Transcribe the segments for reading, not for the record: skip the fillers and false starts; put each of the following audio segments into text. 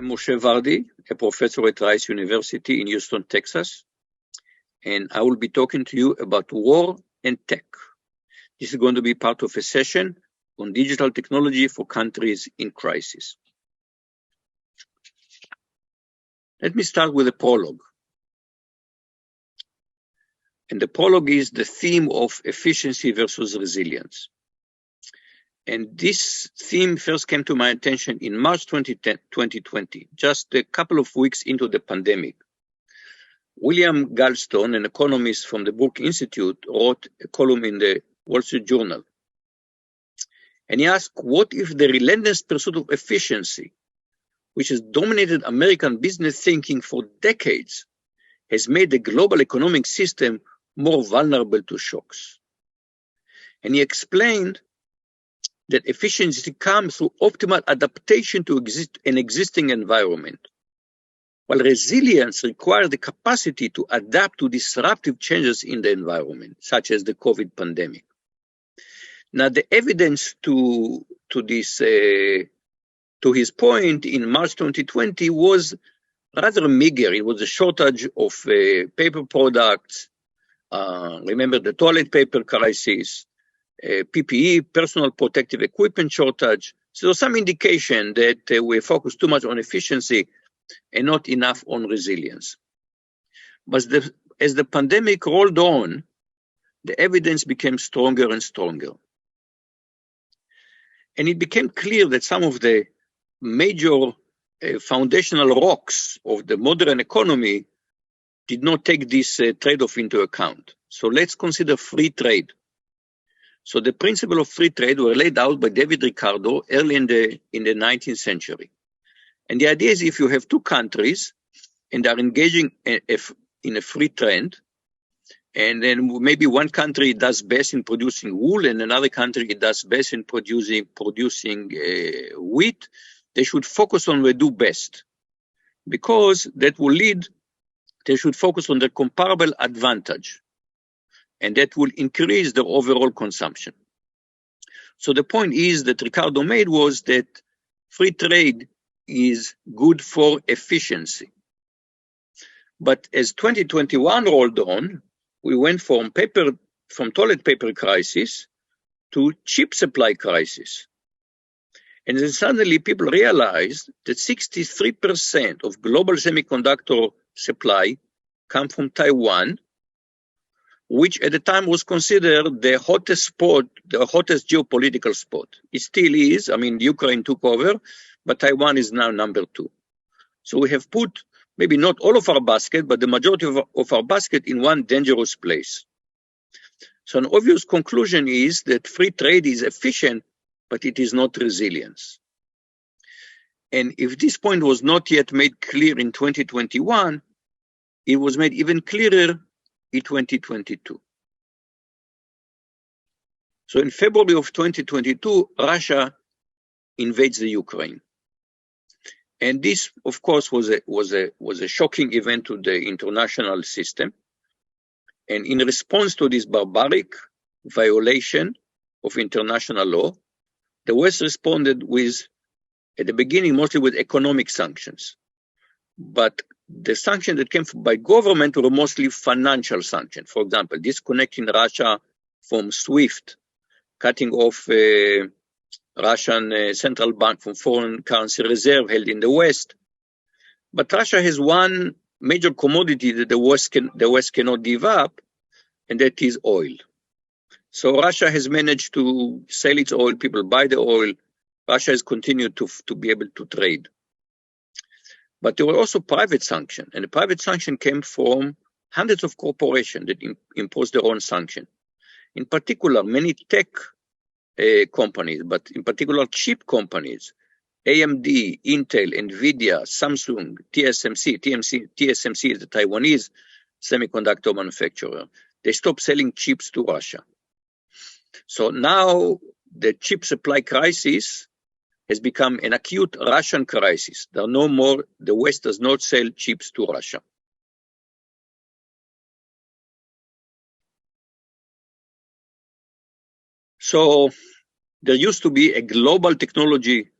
Moshe Vardi, a professor at Rice University in Houston, Texas, and I will be talking to you about war and tech. This is going to be part of a session on digital technology for countries in crisis. Let me start with a prologue. And the prologue is the theme of efficiency versus resilience. And this theme first came to my attention in March 2020, just a couple of weeks into the pandemic. William Galston, an economist from the Brook Institute, wrote a column in the Wall Street Journal. And he asked, what if the relentless pursuit of efficiency, which has dominated American business thinking for decades, has made the global economic system more vulnerable to shocks? And he explained that efficiency comes through optimal adaptation to an existing environment, while resilience requires the capacity to adapt to disruptive changes in the environment, such as the COVID pandemic. Now, the evidence to his point in March 2020 was rather meager. It was a shortage of paper products. Remember the toilet paper crisis, PPE, personal protective equipment shortage. So there was some indication that we focused too much on efficiency and not enough on resilience. But as the pandemic rolled on, the evidence became stronger and stronger. And it became clear that some of the major foundational rocks of the modern economy did not take this trade-off into account. So let's consider free trade. So the principles of free trade were laid out by David Ricardo early in the 19th century. And the idea is if you have two countries and are engaging in a free trade, and then maybe one country does best in producing wool and another country does best in producing wheat, they should focus on what they do best, because that will lead, they should focus on the comparable advantage, and that will increase their overall consumption. So the point is that Ricardo made was that free trade is good for efficiency. But as 2021 rolled on, we went from toilet paper crisis to chip supply crisis. And then suddenly people realized that 63% of global semiconductor supply come from Taiwan, which at the time was considered the hottest spot, the hottest geopolitical spot. It still is. I mean, Ukraine took over, but Taiwan is now number 2. So we have put maybe not all of our basket, but the majority of our basket in one dangerous place. So an obvious conclusion is that free trade is efficient, but it is not resilience. And if this point was not yet made clear in 2021, it was made even clearer in 2022. So in February of 2022, Russia invades the Ukraine. And this, of course, was a shocking event to the international system. And in response to this barbaric violation of international law, the West responded with, at the beginning, mostly with economic sanctions. But the sanctions that came by government were mostly financial sanctions. For example, disconnecting Russia from SWIFT, cutting off Russian central bank from foreign currency reserve held in the West. But Russia has one major commodity that the West cannot give up, and that is oil. So Russia has managed to sell its oil, people buy the oil. Russia has continued to be able to trade. But there were also private sanctions, and the private sanction came from hundreds of corporations that imposed their own sanction. In particular, many tech companies, but in particular chip companies, AMD, Intel, Nvidia, Samsung, TSMC is the Taiwanese semiconductor manufacturer. They stopped selling chips to Russia. So now the chip supply crisis has become an acute Russian crisis. There are no more, the West does not sell chips to Russia. So there used to be a global technology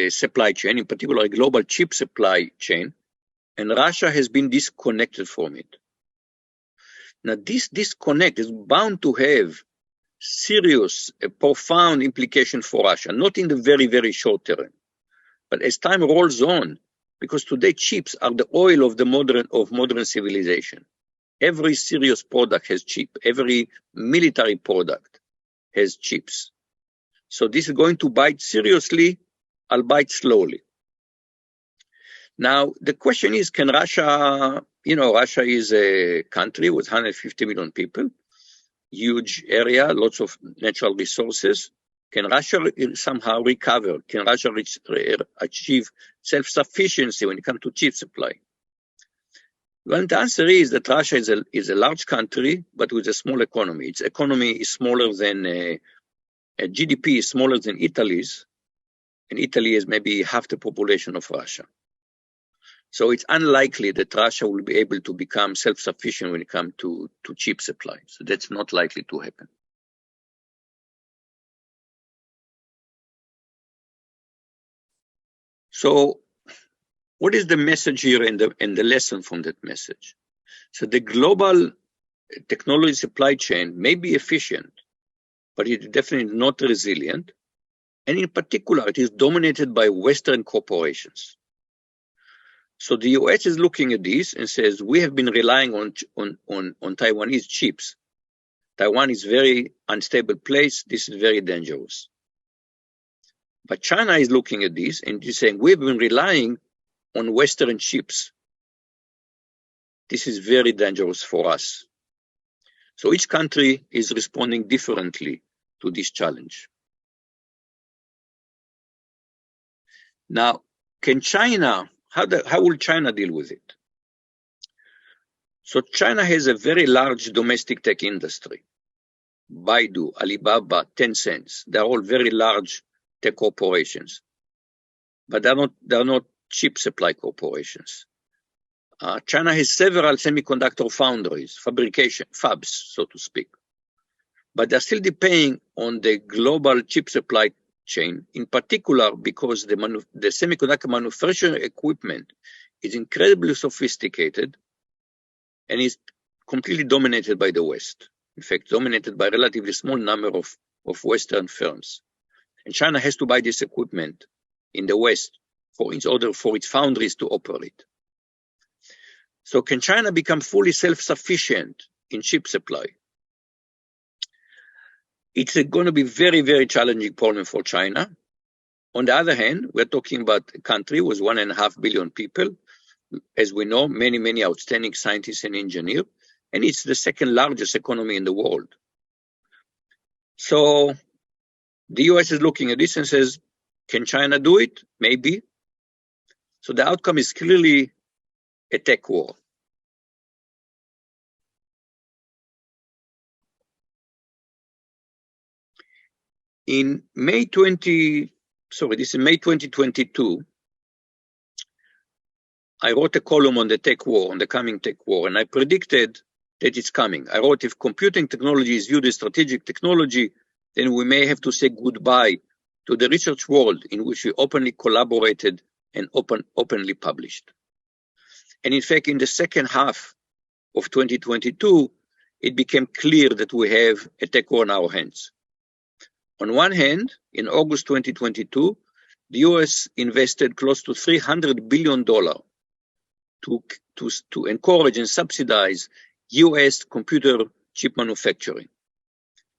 supply chain, in particular a global chip supply chain, and Russia has been disconnected from it. Now, this disconnect is bound to have serious, profound implication for Russia, not in the very, very short term, but as time rolls on, because today chips are the oil of modern civilization. Every serious product has chip. Every military product has chips. So this is going to bite seriously, albeit slowly. Now, the question is, can Russia, Russia is a country with 150 million people, huge area, lots of natural resources. Can Russia somehow recover? Can Russia achieve self-sufficiency when it comes to chip supply? Well, the answer is that Russia is a large country, but with a small economy. Its economy is smaller than, GDP is smaller than Italy's, and Italy is maybe half the population of Russia. So it's unlikely that Russia will be able to become self-sufficient when it comes to chip supply. So that's not likely to happen. So what is the message here and the lesson from that message? So the global technology supply chain may be efficient, but it is definitely not resilient. And in particular, it is dominated by Western corporations. So the US is looking at this and says, we have been relying on Taiwanese chips. Taiwan is a very unstable place. This is very dangerous. But China is looking at this and is saying, we've been relying on Western chips. This is very dangerous for us. So each country is responding differently to this challenge. Now, can China, how will China deal with it? So China has a very large domestic tech industry. Baidu, Alibaba, Tencent, they're all very large tech corporations, but they're not chip supply corporations. China has several semiconductor foundries, fabrication, fabs, so to speak, but they're still depending on the global chip supply chain, in particular because the semiconductor manufacturing equipment is incredibly sophisticated and is completely dominated by the West. In fact, dominated by a relatively small number of Western firms. And China has to buy this equipment in the West in order for its foundries to operate. So can China become fully self-sufficient in chip supply? It's going to be very, very challenging problem for China. On the other hand, we're talking about a country with 1.5 billion people. As we know, many, many outstanding scientists and engineers, and it's the second largest economy in the world. So the US is looking at this and says, can China do it? Maybe. So the outcome is clearly a tech war. In May 2022, I wrote a column on the tech war, on the coming tech war, and I predicted that it's coming. I wrote, if computing technology is viewed as strategic technology, then we may have to say goodbye to the research world in which we openly collaborated and openly published. And in fact, in the second half of 2022, it became clear that we have a tech war in our hands. On one hand, in August 2022, the US invested close to $300 billion to encourage and subsidize US computer chip manufacturing,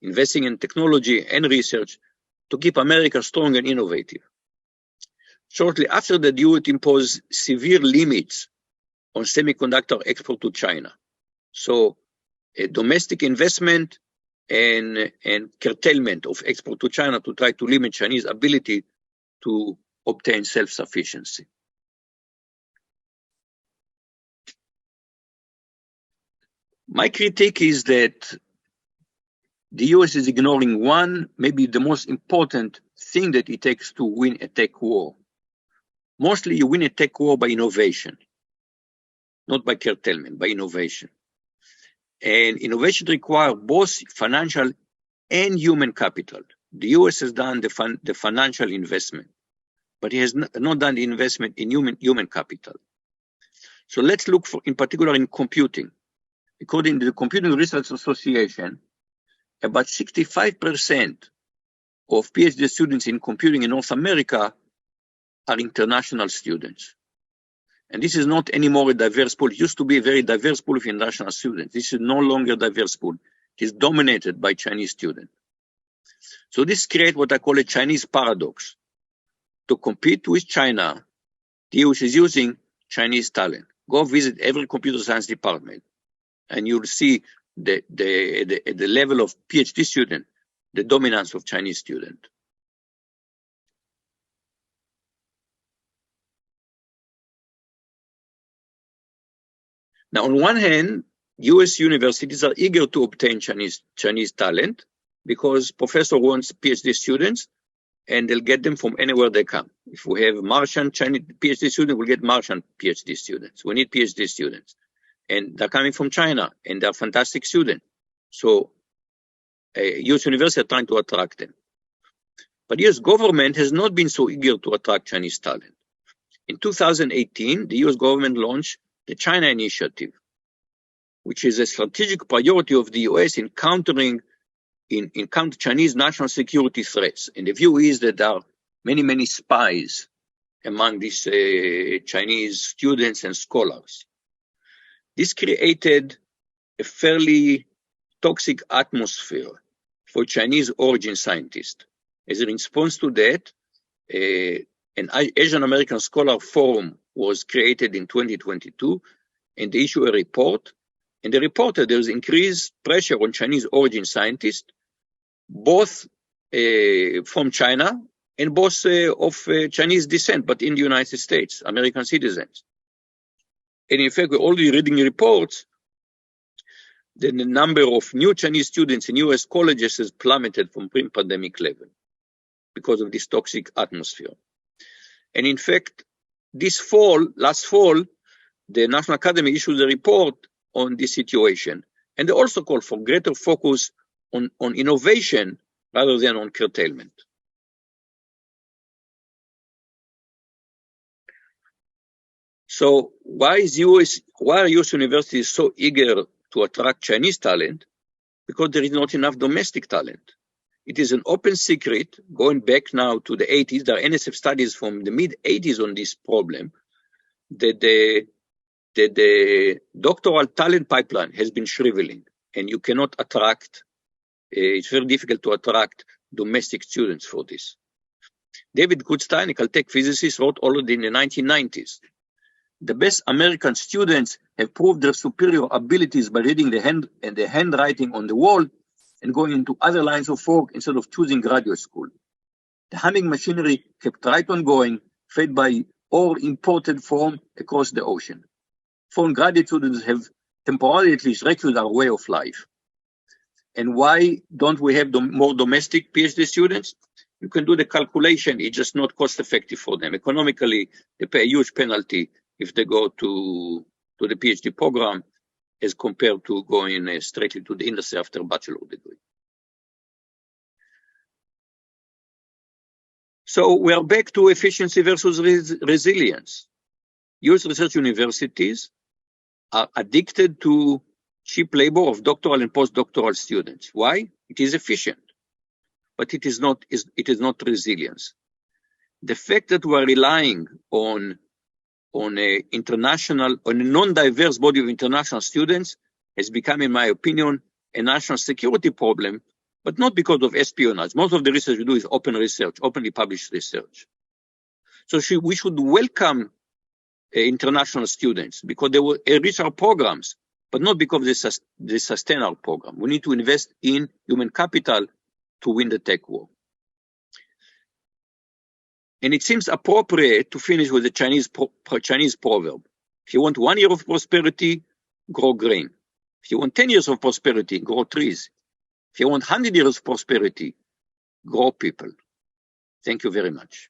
investing in technology and research to keep America strong and innovative. Shortly after that, the US imposed severe limits on semiconductor export to China. So a domestic investment and curtailment of export to China to try to limit Chinese ability to obtain self-sufficiency. My critique is that the US is ignoring one, maybe the most important thing that it takes to win a tech war. Mostly you win a tech war by innovation, not by curtailment, by innovation. And innovation requires both financial and human capital. The US has done the financial investment, but he has not done the investment in human capital. So let's look for, in particular, in computing. According to the Computing Research Association, about 65% of PhD students in computing in North America are international students. And this is not anymore a diverse pool. It used to be a very diverse pool of international students. This is no longer a diverse pool. It is dominated by Chinese students. So this creates what I call a Chinese paradox. To compete with China, the US is using Chinese talent. Go visit every computer science department, and you'll see the level of PhD student, the dominance of Chinese student. Now, on one hand, US universities are eager to obtain Chinese talent because professor wants PhD students, and they'll get them from anywhere they come. If we have Martian Chinese PhD students, we'll get Martian PhD students. We need PhD students. And they're coming from China, and they're fantastic students. So US universities are trying to attract them. But US government has not been so eager to attract Chinese talent. In 2018, the US government launched the China Initiative, which is a strategic priority of the US in countering Chinese national security threats. And the view is that there are many, many spies among these Chinese students and scholars. This created a fairly toxic atmosphere for Chinese origin scientists. As a response to that, an Asian American Scholar Forum was created in 2022, and they issued a report. And the report that there's increased pressure on Chinese origin scientists, both from China and both of Chinese descent, but in the United States, American citizens. And in fact, we're already reading reports that the number of new Chinese students in US colleges has plummeted from pre-pandemic level because of this toxic atmosphere. And in fact, last fall, the National Academy issued a report on this situation. And they also call for greater focus on innovation rather than on curtailment. So why are US universities so eager to attract Chinese talent? Because there is not enough domestic talent. It is an open secret, going back now to the 80s, there are NSF studies from the mid-80s on this problem, that the doctoral talent pipeline has been shriveling, and you cannot attract, it's very difficult to attract domestic students for this. David Goodstein, a Caltech physicist, wrote already in the 1990s, the best American students have proved their superior abilities by reading the handwriting on the wall and going into other lines of work instead of choosing graduate school. The humming machinery kept right on going, fed by ore imported from across the ocean. Foreign graduate students have temporarily at least wrecked our way of life. And why don't we have more domestic PhD students? You can do the calculation, it's just not cost effective for them. Economically, they pay a huge penalty if they go to the PhD program as compared to going straightly to the industry after a bachelor degree. So we are back to efficiency versus resilience. US research universities are addicted to cheap labor of doctoral and postdoctoral students. Why? It is efficient, but it is not resilience. The fact that we are relying on a non-diverse body of international students has become, in my opinion, a national security problem, but not because of espionage. Most of the research we do is open research, openly published research. So we should welcome international students because they will enrich our programs, but not because they sustain our program. We need to invest in human capital to win the tech war. And it seems appropriate to finish with the Chinese proverb. If you want 1 year of prosperity, grow grain. If you want 10 years of prosperity, grow trees. If you want 100 years of prosperity, grow people. Thank you very much.